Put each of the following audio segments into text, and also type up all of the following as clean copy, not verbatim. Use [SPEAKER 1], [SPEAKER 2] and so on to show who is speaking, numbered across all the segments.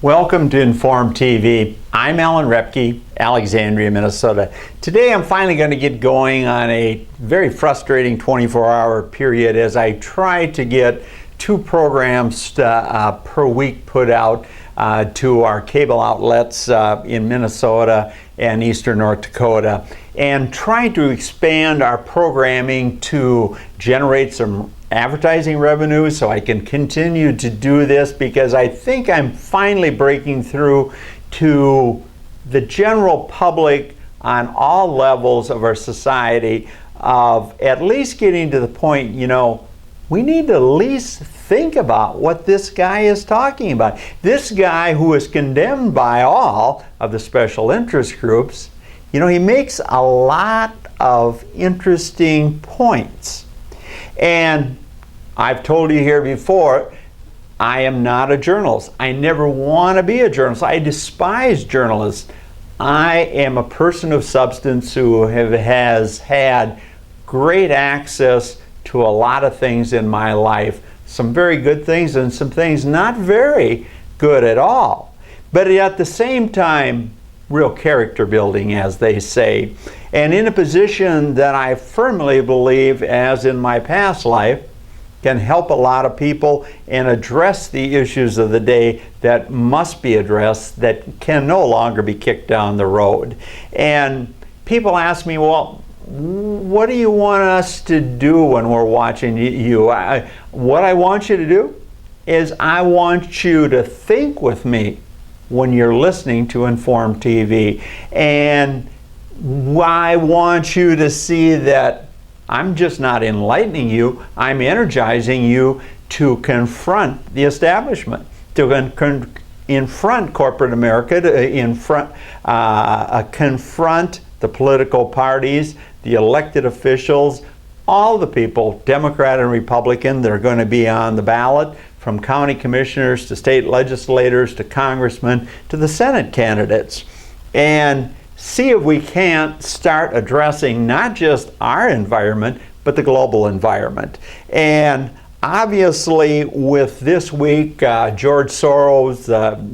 [SPEAKER 1] Welcome to Inform TV. I'm Alan Repke, Alexandria, Minnesota. Today I'm finally going to get going on a very frustrating 24-hour period as I try to get 2 programs per week put out to our cable outlets in Minnesota and eastern North Dakota, and try to expand our programming to generate some advertising revenue so I can continue to do this, because I think I'm finally breaking through to the general public on all levels of our society of at least getting to the point, we need to at least think about what this guy is talking about. This guy who is condemned by all of the special interest groups, he makes a lot of interesting points. And I've told you here before, I am not a journalist. I never want to be a journalist. I despise journalists. I am a person of substance who has had great access to a lot of things in my life. Some very good things and some things not very good at all. But at the same time, real character building, as they say. And in a position that I firmly believe, as in my past life, can help a lot of people and address the issues of the day that must be addressed, that can no longer be kicked down the road. And people ask me, well, what do you want us to do when we're watching you? What I want you to do is I want you to think with me when you're listening to Inform TV. And I want you to see that I'm just not enlightening you, I'm energizing you to confront the establishment, to confront corporate America, to confront the political parties, the elected officials, all the people, Democrat and Republican, that are going to be on the ballot, from county commissioners to state legislators to congressmen to the Senate candidates. And see if we can't start addressing not just our environment, but the global environment. And obviously, with this week, George Soros,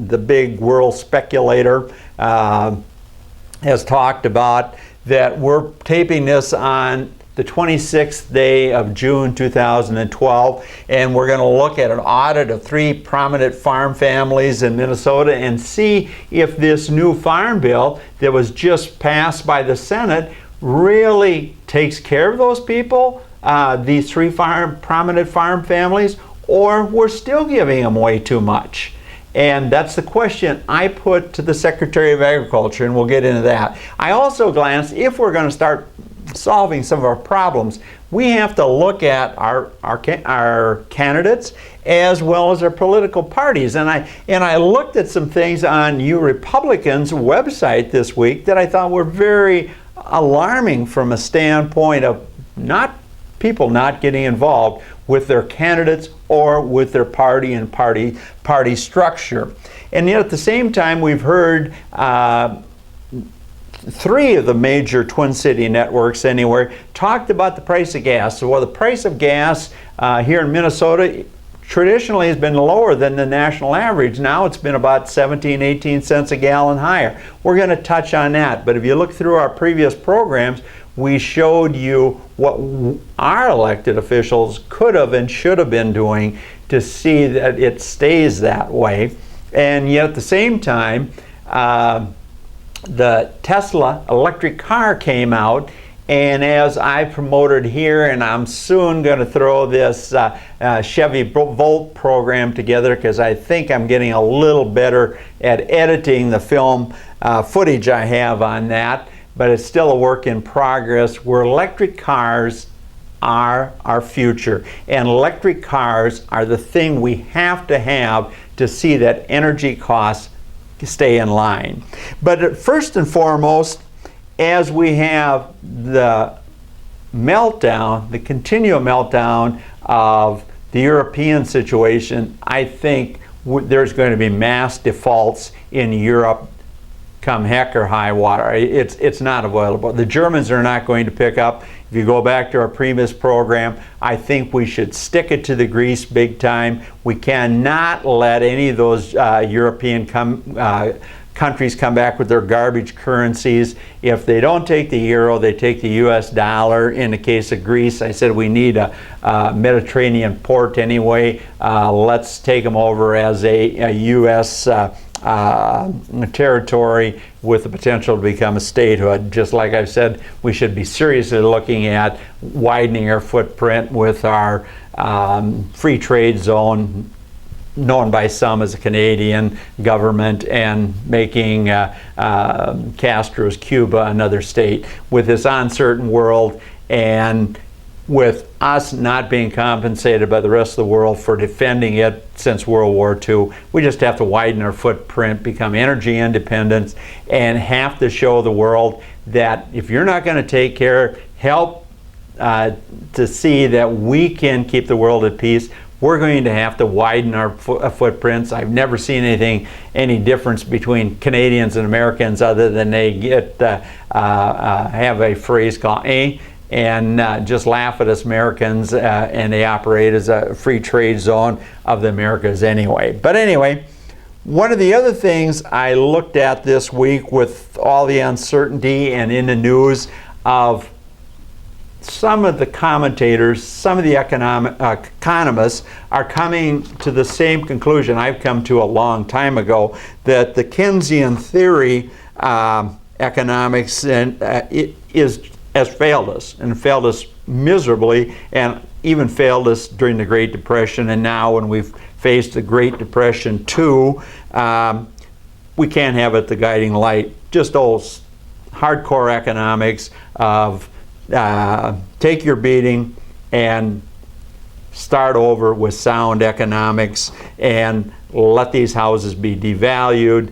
[SPEAKER 1] the big world speculator, has talked about that we're taping this on the 26th day of June 2012, and we're going to look at an audit of 3 prominent farm families in Minnesota and see if this new farm bill that was just passed by the Senate really takes care of those people, these 3 prominent farm families, or we're still giving them way too much. And that's the question I put to the Secretary of Agriculture, and we'll get into that. I also glanced, if we're going to start solving some of our problems, we have to look at our candidates as well as our political parties. And I looked at some things on you Republicans' website this week that I thought were very alarming from a standpoint of people not getting involved with their candidates or with their party and party structure. And yet at the same time, we've heard 3 of the major Twin City networks anywhere talked about the price of gas. So, well, the price of gas here in Minnesota traditionally has been lower than the national average. Now it's been about 17, 18 cents a gallon higher. We're going to touch on that. But if you look through our previous programs, we showed you what our elected officials could have and should have been doing to see that it stays that way. And yet at the same time, the Tesla electric car came out, and as I promoted here, and I'm soon going to throw this Chevy Volt program together, because I think I'm getting a little better at editing the film footage I have on that, but it's still a work in progress, where electric cars are our future. And electric cars are the thing we have to see that energy costs stay in line. But first and foremost, as we have the meltdown, the continual meltdown of the European situation, I think there's going to be mass defaults in Europe come heck or high water. It's not avoidable. The Germans are not going to pick up. If you go back to our previous program, I think we should stick it to the grease big time. We cannot let any of those European countries come back with their garbage currencies. If they don't take the euro, they take the US dollar. In the case of Greece, I said we need a Mediterranean port anyway. Let's take them over as a US territory with the potential to become a statehood. Just like I've said, we should be seriously looking at widening our footprint with our free trade zone, known by some as a Canadian government, and making Castro's Cuba another state. With this uncertain world, and with us not being compensated by the rest of the world for defending it since World War II, we just have to widen our footprint, become energy independent, and have to show the world that if you're not going to take care, help to see that we can keep the world at peace, we're going to have to widen our footprints. I've never seen any difference between Canadians and Americans other than they have a phrase called and just laugh at us Americans, and they operate as a free trade zone of the Americas anyway. But anyway, one of the other things I looked at this week with all the uncertainty and in the news of some of the commentators, some of the economists are coming to the same conclusion I've come to a long time ago, that the Keynesian theory economics has failed us, and failed us miserably, and even failed us during the Great Depression. And now when we've faced the Great Depression too, we can't have it the guiding light. Just old hardcore economics of take your beating and start over with sound economics, and let these houses be devalued,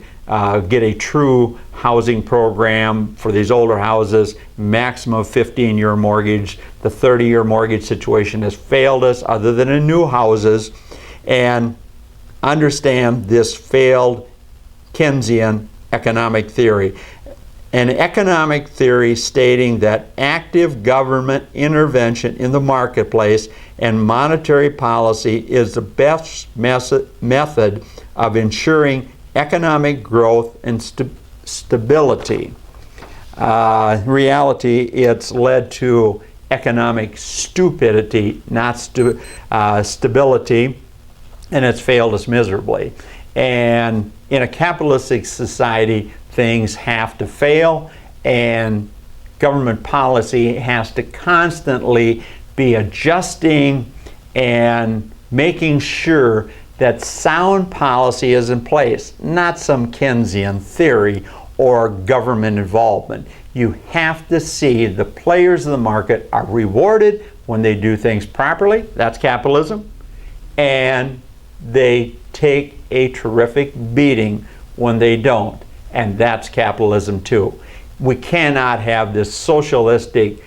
[SPEAKER 1] get a true housing program for these older houses, maximum 15-year mortgage. The 30-year mortgage situation has failed us other than in new houses, and understand this failed Keynesian economic theory. An economic theory stating that active government intervention in the marketplace and monetary policy is the best method of ensuring economic growth and stability. In reality, it's led to economic stupidity, not stability, and it's failed us miserably. And in a capitalistic society, things have to fail, and government policy has to constantly be adjusting and making sure that sound policy is in place, not some Keynesian theory or government involvement. You have to see the players of the market are rewarded when they do things properly. That's capitalism. And they take a terrific beating when they don't. And that's capitalism too. We cannot have this socialistic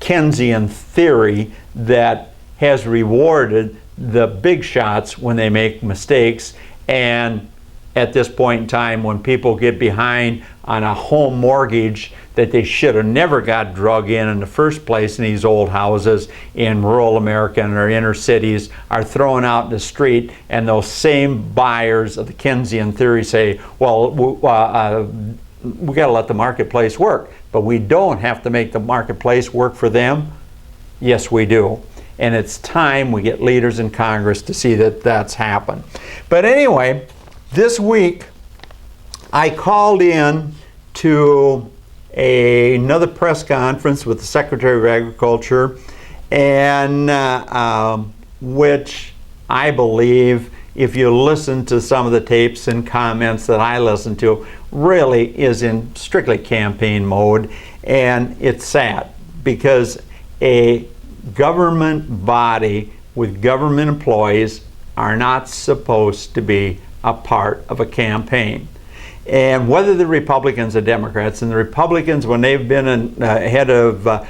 [SPEAKER 1] Keynesian theory that has rewarded the big shots when they make mistakes, and at this point in time when people get behind on a home mortgage that they should have never got drug in the first place in these old houses in rural America and our inner cities are thrown out in the street, and those same buyers of the Keynesian theory say, well, we got to let the marketplace work. But we don't have to make the marketplace work for them. Yes, we do. And it's time we get leaders in Congress to see that that's happened. But anyway, this week I called in to another press conference with the Secretary of Agriculture, and which I believe, if you listen to some of the tapes and comments that I listen to, really is in strictly campaign mode. And it's sad because a government body with government employees are not supposed to be a part of a campaign. And whether the Republicans or Democrats, and the Republicans, when they've been head of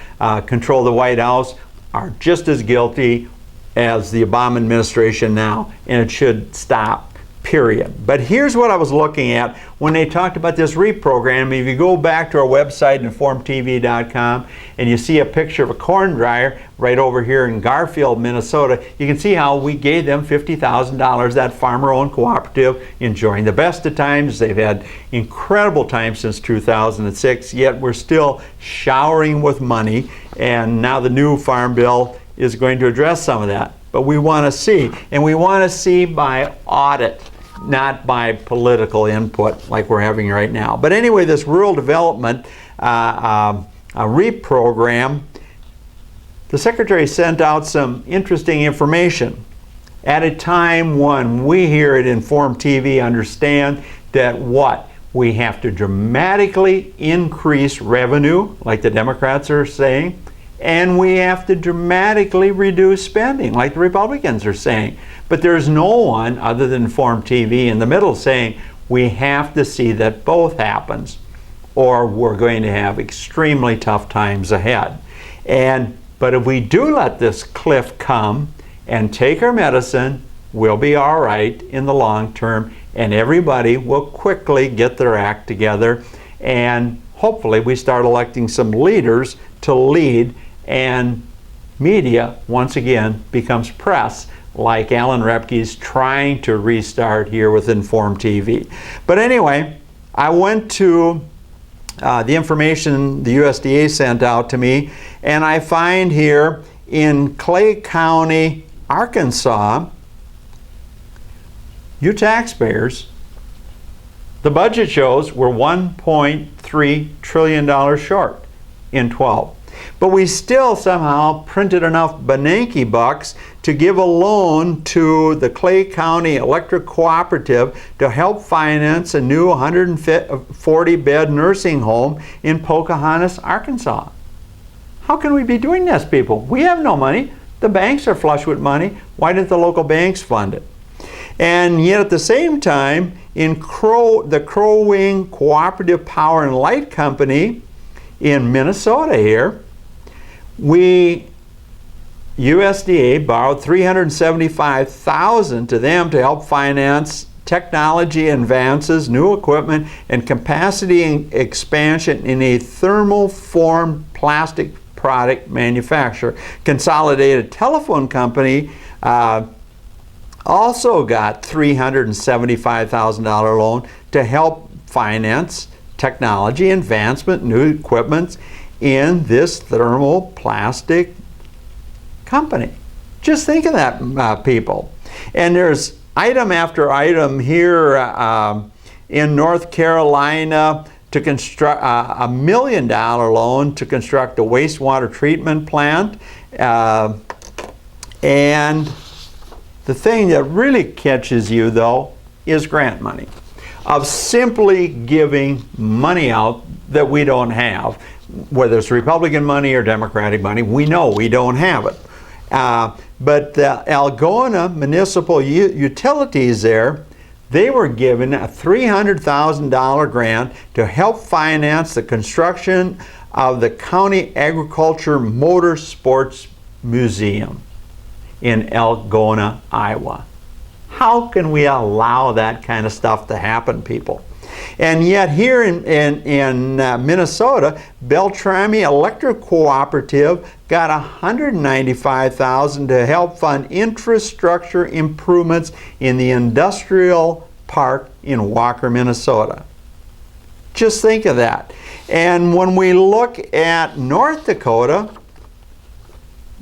[SPEAKER 1] control of the White House, are just as guilty as the Obama administration now, and it should stop, period. But here's what I was looking at when they talked about this reprogramming. If you go back to our website, informtv.com, and you see a picture of a corn dryer right over here in Garfield, Minnesota, you can see how we gave them $50,000, that farmer-owned cooperative, enjoying the best of times. They've had incredible times since 2006, yet we're still showering with money, and now the new Farm Bill is going to address some of that. But we want to see, and we want to see by audit, not by political input like we're having right now. But anyway, this rural development reprogram, the Secretary sent out some interesting information at a time when we here at Inform TV understand that we have to dramatically increase revenue, like the Democrats are saying, and we have to dramatically reduce spending, like the Republicans are saying. But there's no one other than Inform TV in the middle saying we have to see that both happens, or we're going to have extremely tough times ahead. But if we do let this cliff come and take our medicine, we'll be all right in the long term, and everybody will quickly get their act together, and hopefully we start electing some leaders to lead, and media once again becomes press, like Alan Repke's trying to restart here with Inform TV. But anyway, I went to the information the USDA sent out to me, and I find here in Clay County, Arkansas, you taxpayers, the budget shows we're $1.3 trillion short in 12. But we still somehow printed enough Bernanke bucks to give a loan to the Clay County Electric Cooperative to help finance a new 140-bed nursing home in Pocahontas, Arkansas. How can we be doing this, people? We have no money. The banks are flush with money. Why didn't the local banks fund it? And yet at the same time, in the Crow Wing Cooperative Power and Light Company in Minnesota here, USDA borrowed $375,000 to them to help finance technology advances, new equipment, and capacity expansion in a thermal-formed plastic product manufacturer. Consolidated Telephone Company also got $375,000 loan to help finance technology advancement, new equipment in this thermoplastic company. Just think of that, people. And there's item after item here in North Carolina to construct a $1 million loan to construct a wastewater treatment plant. And the thing that really catches you, though, is grant money. Of simply giving money out that we don't have, whether it's Republican money or Democratic money, we know we don't have it. But the Algona Municipal Utilities there, they were given a $300,000 grant to help finance the construction of the County Agriculture Motor Sports Museum in Algona, Iowa. How can we allow that kind of stuff to happen, people? And yet here in Minnesota, Beltrami Electric Cooperative got $195,000 to help fund infrastructure improvements in the industrial park in Walker, Minnesota. Just think of that. And when we look at North Dakota,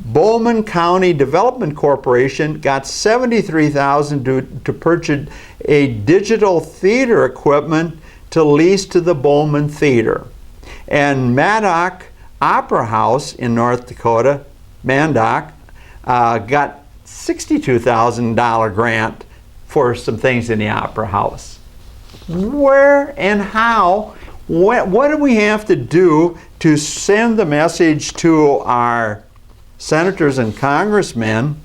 [SPEAKER 1] Bowman County Development Corporation got $73,000 to purchase a digital theater equipment to lease to the Bowman Theater. And Maddock Opera House in North Dakota, Mandock, got $62,000 grant for some things in the Opera House. Where and how? What do we have to do to send the message to our senators and congressmen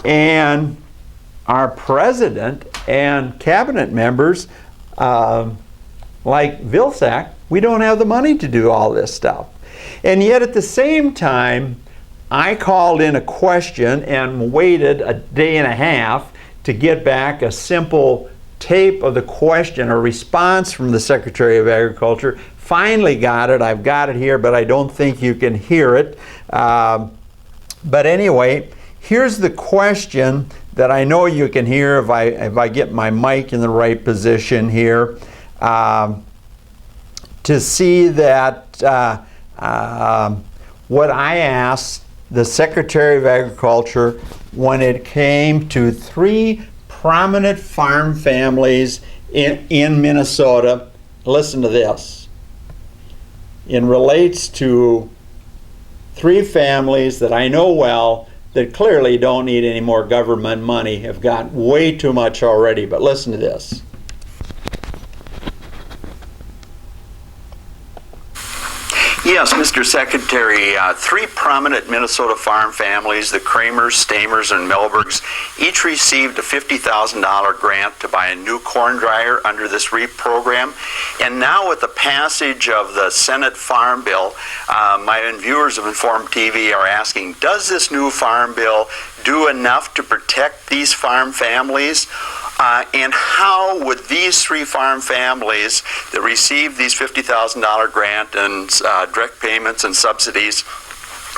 [SPEAKER 1] and our president and cabinet members like Vilsack? We don't have the money to do all this stuff. And yet at the same time, I called in a question and waited a day and a half to get back a simple tape of the question or response from the Secretary of Agriculture. Finally got it. I've got it here, but I don't think you can hear it. But anyway, here's the question that I know you can hear if I get my mic in the right position here, to see that what I asked the Secretary of Agriculture when it came to 3 prominent farm families in Minnesota. Listen to this. It relates to 3 families that I know well that clearly don't need any more government money, have got way too much already. But listen to this. Yes, Mr. Secretary, 3 prominent Minnesota farm families, the Kramers, Stamers, and Melbergs, each received a $50,000 grant to buy a new corn dryer under this REAP program. And now with the passage of the Senate Farm Bill, my viewers of Informed TV are asking, does this new farm bill do enough to protect these farm families? And how would these 3 farm families that received these $50,000 grant and direct payments and subsidies,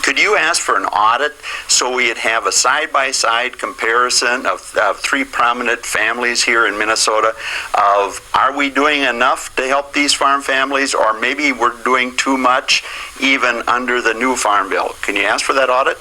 [SPEAKER 1] could you ask for an audit so we'd have a side-by-side comparison of 3 prominent families here in Minnesota of, are we doing enough to help these farm families, or maybe we're doing too much even under the new farm bill? Can you ask for that audit?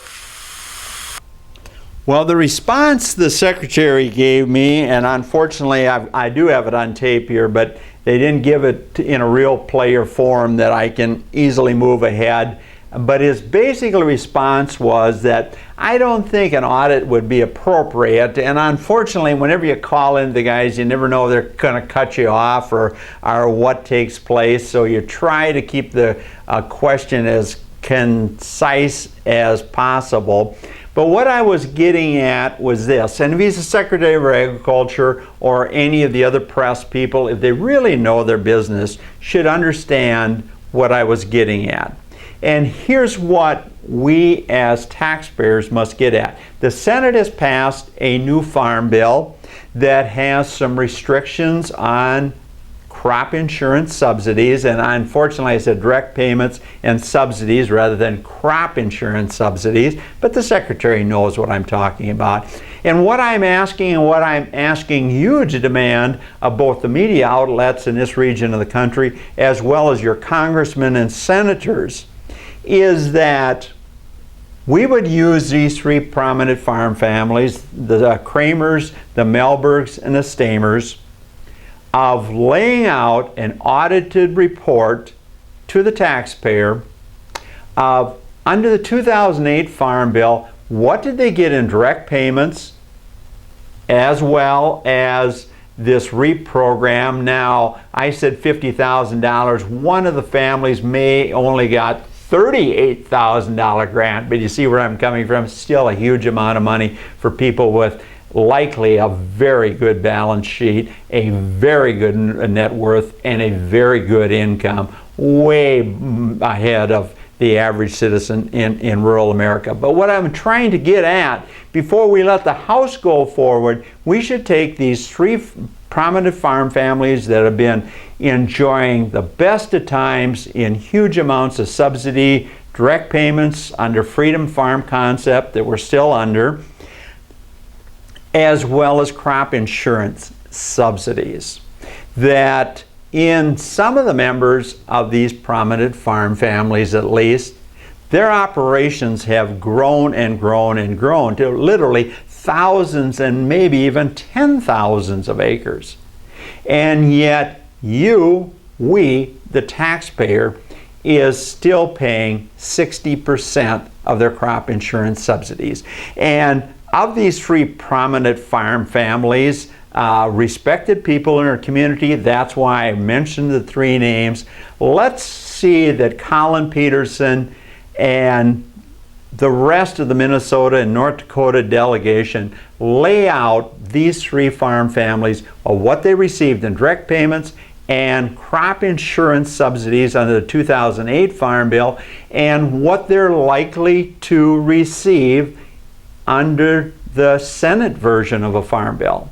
[SPEAKER 1] Well, the response the Secretary gave me, and unfortunately I do have it on tape here, but they didn't give it in a real player form that I can easily move ahead. But his basic response was that I don't think an audit would be appropriate, and unfortunately whenever you call in the guys, you never know they're going to cut you off or what takes place, so you try to keep the question as concise as possible. But what I was getting at was this, and if he's the Secretary of Agriculture or any of the other press people, if they really know their business, should understand what I was getting at. And here's what we as taxpayers must get at. The Senate has passed a new farm bill that has some restrictions on crop insurance subsidies, and unfortunately I said direct payments and subsidies rather than crop insurance subsidies, but the Secretary knows what I'm talking about. And what I'm asking, and what I'm asking you to demand of both the media outlets in this region of the country as well as your congressmen and senators, is that we would use these 3 prominent farm families, the Kramers, the Melbergs, and the Stamers, of laying out an audited report to the taxpayer of, under the 2008 Farm Bill, what did they get in direct payments as well as this REAP program. Now, I said $50,000. One of the families may only got $38,000 grant, but you see where I'm coming from. Still a huge amount of money for people with likely a very good balance sheet, a very good net worth, and a very good income, way ahead of the average citizen in rural America. But what I'm trying to get at, before we let the House go forward, we should take these 3 prominent farm families that have been enjoying the best of times in huge amounts of subsidy, direct payments under Freedom Farm concept that we're still under, as well as crop insurance subsidies, that in some of the members of these prominent farm families at least, their operations have grown and grown and grown to literally thousands and maybe even 10,000s of acres. And yet we, the taxpayer, is still paying 60% of their crop insurance subsidies. And of these 3 prominent farm families, respected people in our community, that's why I mentioned the 3 names. Let's see that Colin Peterson and the rest of the Minnesota and North Dakota delegation lay out these 3 farm families of what they received in direct payments and crop insurance subsidies under the 2008 Farm Bill, and what they're likely to receive under the Senate version of a Farm Bill.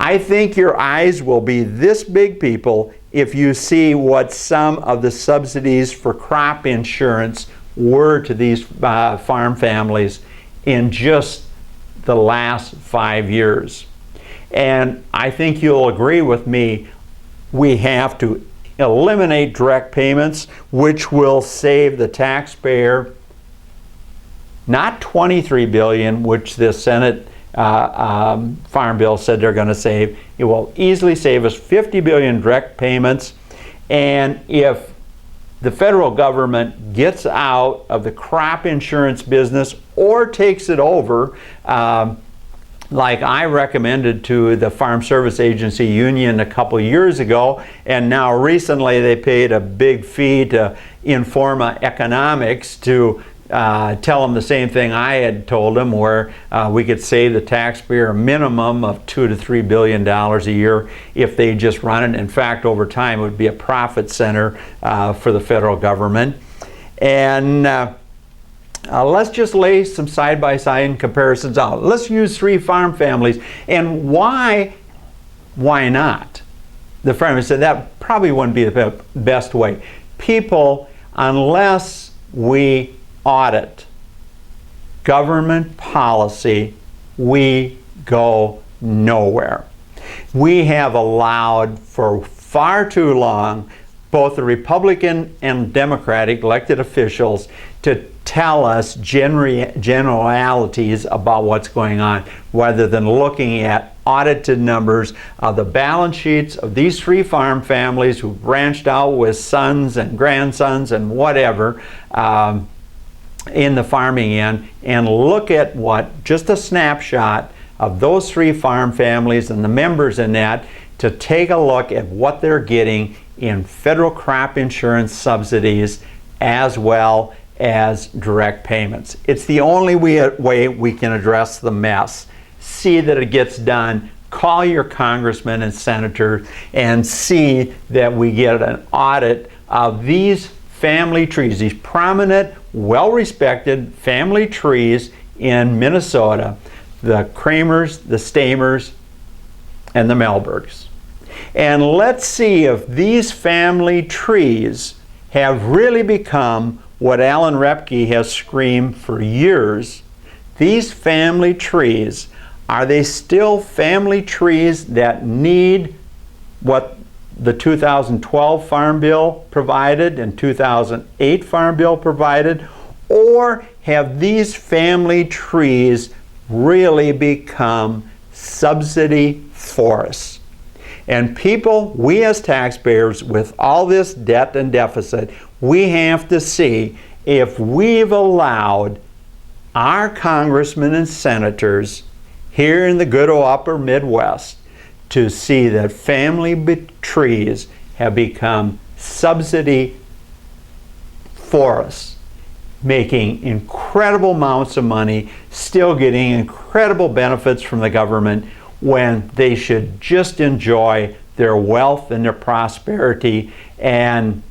[SPEAKER 1] I think your eyes will be this big, people, if you see what some of the subsidies for crop insurance were to these farm families in just the last 5 years. And I think you'll agree with me, we have to eliminate direct payments, which will save the taxpayer not $23 billion, which the Senate Farm Bill said they're going to save. It will easily save us $50 billion direct payments. And if the federal government gets out of the crop insurance business or takes it over, like I recommended to the Farm Service Agency Union a couple years ago, and now recently they paid a big fee to Informa Economics to tell them the same thing I had told them, where we could save the taxpayer a minimum of $2 to $3 billion a year if they just run it. In fact, over time it would be a profit center for the federal government. And let's just lay some side-by-side comparisons out. Let's use 3 farm families. And why not? The farmer said that probably wouldn't be the best way. People, unless we audit government policy, we go nowhere. We have allowed for far too long both the Republican and Democratic elected officials to tell us generalities about what's going on, rather than looking at audited numbers of the balance sheets of these 3 farm families who branched out with sons and grandsons and whatever in the farming end, and look at what, just a snapshot of those 3 farm families and the members in that, to take a look at what they're getting in federal crop insurance subsidies as well as direct payments. It's the only way we can address the mess. See that it gets done. Call your congressmen and senators and see that we get an audit of these family trees, these prominent, well-respected family trees in Minnesota, the Kramers, the Stamers, and the Melbergs. And let's see if these family trees have really become what Alan Repke has screamed for years. These family trees, are they still family trees that need what the 2012 Farm Bill provided and 2008 Farm Bill provided? Or have these family trees really become subsidy forests? And people, we as taxpayers, with all this debt and deficit, we have to see if we've allowed our congressmen and senators here in the good old upper Midwest to see that family trees have become subsidy forests, making incredible amounts of money, still getting incredible benefits from the government, when they should just enjoy their wealth and their prosperity and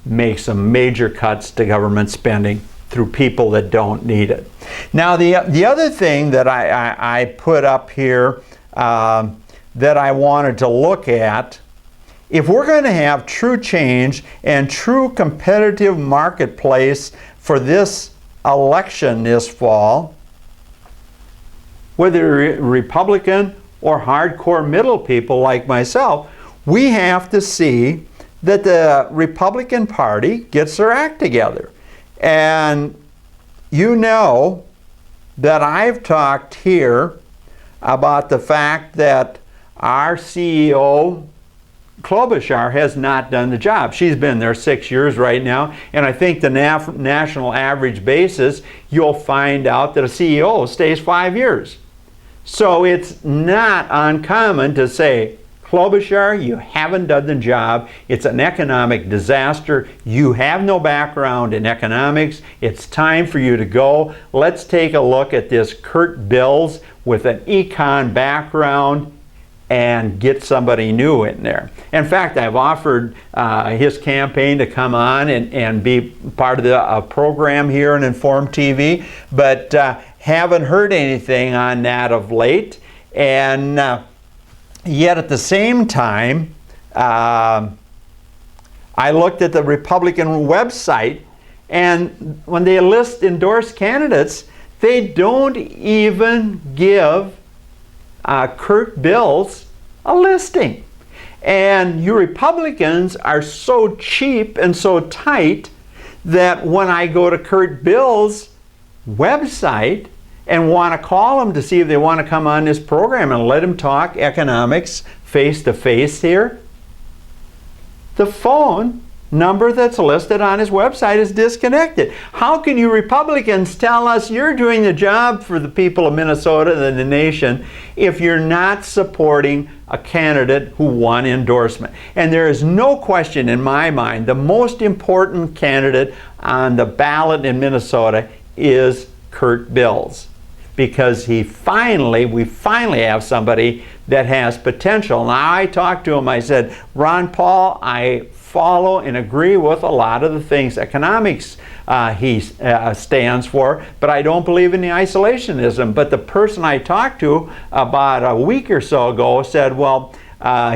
[SPEAKER 1] make some major cuts to government spending through people that don't need it. Now, the other thing that I put up here that I wanted to look at, if we're going to have true change and true competitive marketplace for this election this fall, whether Republican or hardcore middle people like myself, we have to see that the Republican Party gets their act together. And you know that I've talked here about the fact that our CEO, Klobuchar, has not done the job. She's been there 6 years right now, and I think the national average basis, you'll find out that a CEO stays 5 years. So it's not uncommon to say, Klobuchar, you haven't done the job. It's an economic disaster. You have no background in economics. It's time for you to go. Let's take a look at this Kurt Bills with an econ background and get somebody new in there. In fact, I've offered his campaign to come on and be part of the program here on Inform TV, but haven't heard anything on that of late. And yet at the same time, I looked at the Republican website, and when they list endorsed candidates, they don't even give Kurt Bills a listing. And you Republicans are so cheap and so tight that when I go to Kurt Bills' website and want to call him to see if they want to come on this program and let him talk economics face to face here, the phone number that's listed on his website is disconnected. How can you Republicans tell us you're doing the job for the people of Minnesota and the nation if you're not supporting a candidate who won endorsement? And there is no question in my mind, the most important candidate on the ballot in Minnesota is Kurt Bills, because we finally have somebody that has potential. Now, I talked to him, I said, Ron Paul, I follow and agree with a lot of the things economics he stands for, but I don't believe in the isolationism. But the person I talked to about a week or so ago said, well,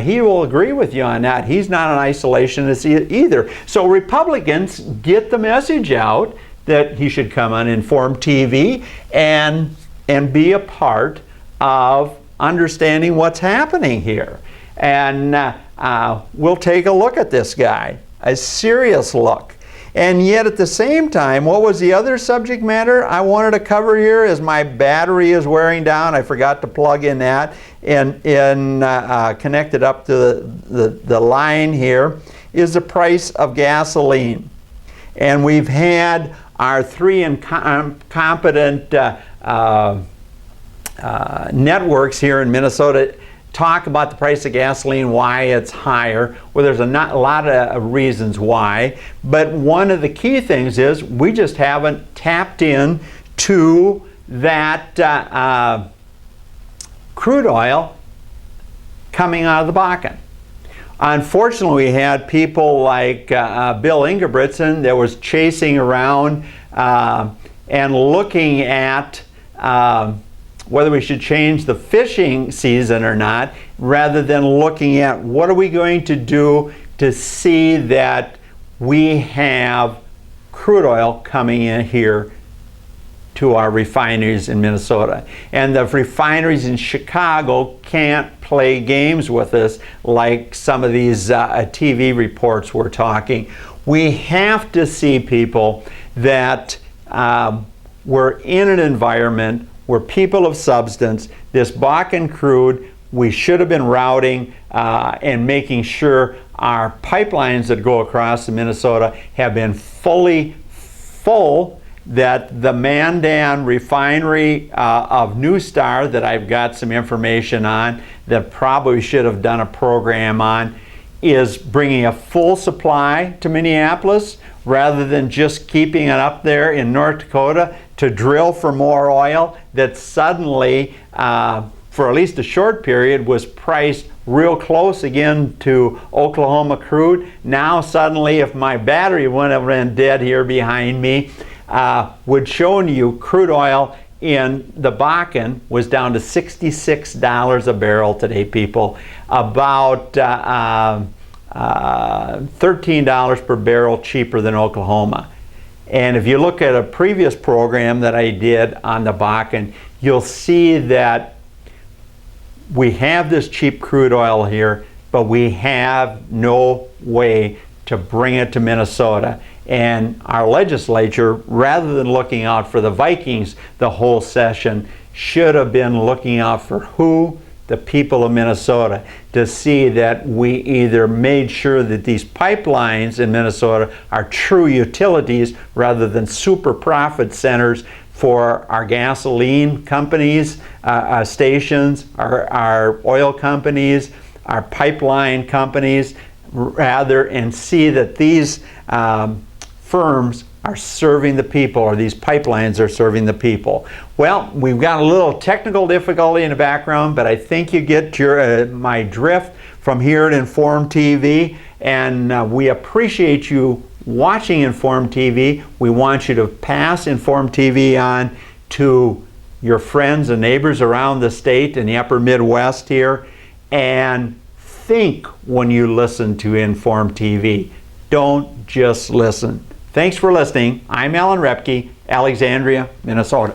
[SPEAKER 1] he will agree with you on that. He's not an isolationist either. So Republicans, get the message out that he should come on Informed TV and be a part of understanding what's happening here. And we'll take a look at this guy, a serious look. And yet at the same time, what was the other subject matter I wanted to cover here? As my battery is wearing down, I forgot to plug in that and connect it up to the line here, is the price of gasoline. And we've had our three incompetent networks here in Minnesota talk about the price of gasoline, why it's higher. Well, there's a lot of reasons why, but one of the key things is we just haven't tapped in to that crude oil coming out of the Bakken. Unfortunately, we had people like Bill Ingebrigtsen that was chasing around and looking at whether we should change the fishing season or not, rather than looking at what are we going to do to see that we have crude oil coming in here to our refineries in Minnesota. And the refineries in Chicago can't play games with us like some of these TV reports were talking. We have to see, people, that we're in an environment where people of substance, this Bakken crude, we should have been routing and making sure our pipelines that go across to Minnesota have been fully full, that the Mandan refinery of New Star, that I've got some information on, that probably should have done a program on, is bringing a full supply to Minneapolis rather than just keeping it up there in North Dakota to drill for more oil that suddenly, for at least a short period, was priced real close again to Oklahoma crude. Now suddenly, if my battery wouldn't have been dead here behind me, would show you crude oil in the Bakken was down to $66 a barrel today, people. About $13 per barrel cheaper than Oklahoma. And if you look at a previous program that I did on the Bakken, you'll see that we have this cheap crude oil here, but we have no way to bring it to Minnesota. And our legislature, rather than looking out for the Vikings the whole session, should have been looking out for who? The people of Minnesota, to see that we either made sure that these pipelines in Minnesota are true utilities rather than super profit centers for our gasoline companies, stations, our oil companies, our pipeline companies, rather, and see that these firms are serving the people, or these pipelines are serving the people. Well, we've got a little technical difficulty in the background, but I think you get your my drift from here at Informed TV, and we appreciate you watching Informed TV. We want you to pass Informed TV on to your friends and neighbors around the state in the upper Midwest here, and think when you listen to Inform TV. Don't just listen. Thanks for listening. I'm Alan Repke, Alexandria, Minnesota.